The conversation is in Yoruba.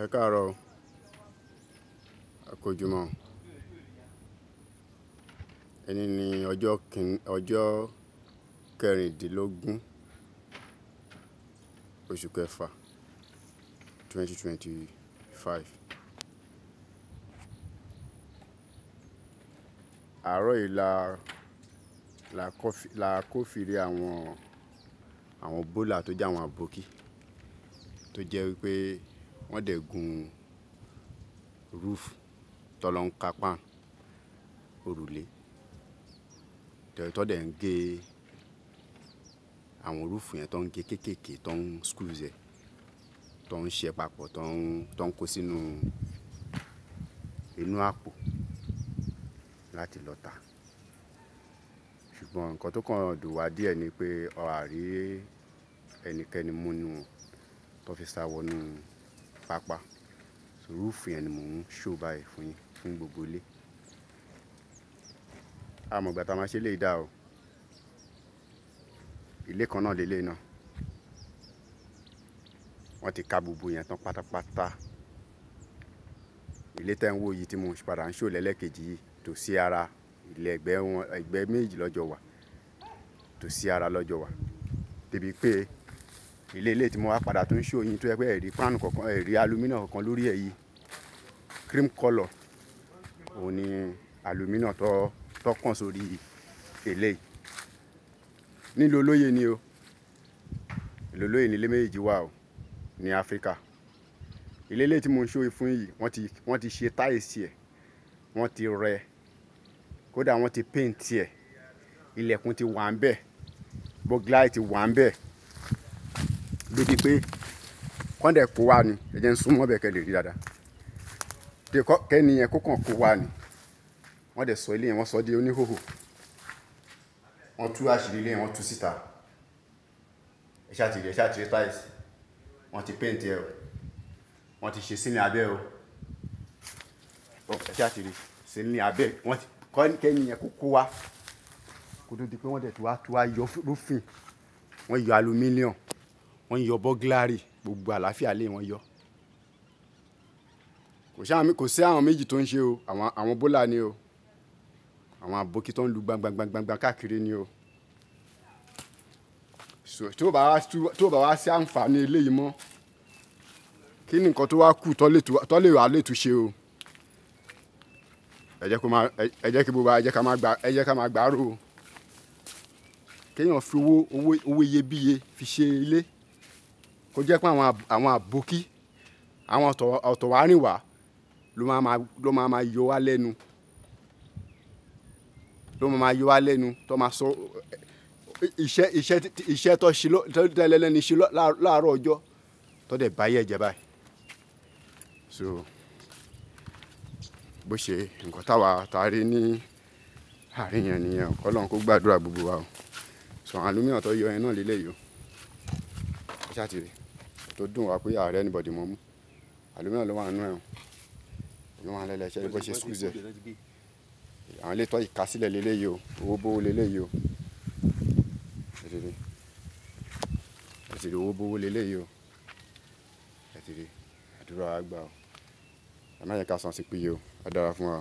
Ẹ káàárọ̀, àkójúmọ́. Ẹni ní ọjọ́ kẹrìndínlógún oṣù kẹfà 2025. Àárọ̀ yìí la kófìrí àwọn bólà tó jẹ́ àwọn àbókí tó jẹ́ wípé wọ́n dẹ̀ gun roof tọ́lọ́ ń kápá òrùlé tọ́ dẹ̀ ń gé àwọn roof yẹn tó ń gé kéékèèké tó ń screws ẹ̀ tó ń ṣe papọ̀ tó ń kó sínú inú àpò láti lọ tà. Ṣùgbọ́n nǹkan tó kàn dùn wá díẹ̀ ni pé àrí ẹnikẹ́ni mú nínú wọn tó fi sá wọnú pápá. So roof yẹn ni mò ń show báyìí fún gbogbo ilé. Àmọ́ ìgbà tá a máa ṣe lè dá o. Ilé kan náà lélẹ̀ náà. Wọ́n ti ka gbogbo yẹn tán pátápátá. Ilé tẹ́ ń wò yìí tí mo padà ń show lẹ́lẹ́kejì yìí tò sí ara ilé ẹgbẹ́ méjì lọ́jọ́ wà. Tò sí ara lọ́jọ́ wà. Débi pé ilé tí mo wá padà tó ń show yín tó yẹ pé ẹ̀rí páànù kankan ẹ̀rí alumínà kankan lórí ẹ̀ yìí. Cream color òun ni alumínà tó kàn sórí eléyìí. Nílò olóye ni o. Ìlú olóye ni ilé méjì wà o ní Áfríkà. Ilé tí mo ń show fún yìí wọ́n ti ṣe táìsì ẹ̀, wọ́n ti rẹ́, kódà wọ́n ti paint ẹ̀, ilẹ̀kùn ti wà ń bẹ̀, burglary ti wà ń bẹ̀. Débi pé kọ́ndẹ̀ kó wá ni, ẹ jẹ́ ń súnmọ́ bẹ̀ kẹ́ lè rí dáadáa. Kẹ́ni yẹn kó kàn kó wá ni. Wọ́n dẹ̀ sọ ilé yẹn, wọ́n sọ di oníhòhò. Wọ́n tú àṣírí ilé yẹn, wọ́n tú síta. Ẹ ṣáà ti rí táìsì. Wọ́n ti paint ẹ̀ o. Wọ́n ti ṣe sílẹ̀ abẹ́ o. Ẹ ṣáà ti rí sílẹ̀ abẹ́. Kẹ́ni yẹn kó wá. Kó tó di pé wọ́n dẹ̀ tú wá yọ roofing. Wọ́n yọ aluminium. Wọ́n yọ burglary. Gbogbo àlàáfíà lé wọn yọ. Kò sí àwọn méjì tó ń ṣe o. Àwọn bólà ni o. Àwọn àbókí tó ń lu gbangban káàkiri ni o. So tó bá wá sí àǹfààní eléyìí mọ́, kí ni nǹkan tó wá kù tó lè wà lè túnṣe o. Ẹ jẹ́ ká máa gbàrò o. Kéèyàn fi owó iyebíye fi ṣe ilé. Kó jẹ́ pé àwọn àbókí, àwọn ọ̀tọ̀wárìnwá ló máa yọ wá lẹ́nu. Tó máa sọ iṣẹ́ tó tẹ́lẹ̀ lẹ́ni ṣe láàárọ̀ ọjọ́ tó dẹ̀ báyé ẹ̀jẹ̀ báyìí. So bó ṣe nǹkan tá rí ní àárín yẹn nìyẹn. Ọlọ́run kó gbàdúrà gbogbo wa o. So àwọn aluminium tó yọ yẹn náà lélẹ̀ yìí o. Ẹ ṣáà ti rí tó dùn wá pé ààrẹ anybody mọ̀ mú. Aluminium ló wà nínú ẹ̀ o. Ló wà lẹ́lẹ̀ ṣe bó ṣe squeeze ẹ̀. Àwọn ilé tó ìkásílẹ̀ lélẹ̀ yìí o. Owó bówó lélẹ̀ yìí o. Ẹ ti rí owó bówó lélẹ̀ yìí o. Ẹ ti rí àdúrà àgbà o. Ẹ má yẹ ká san sí péye o. Ẹ dára fún wa.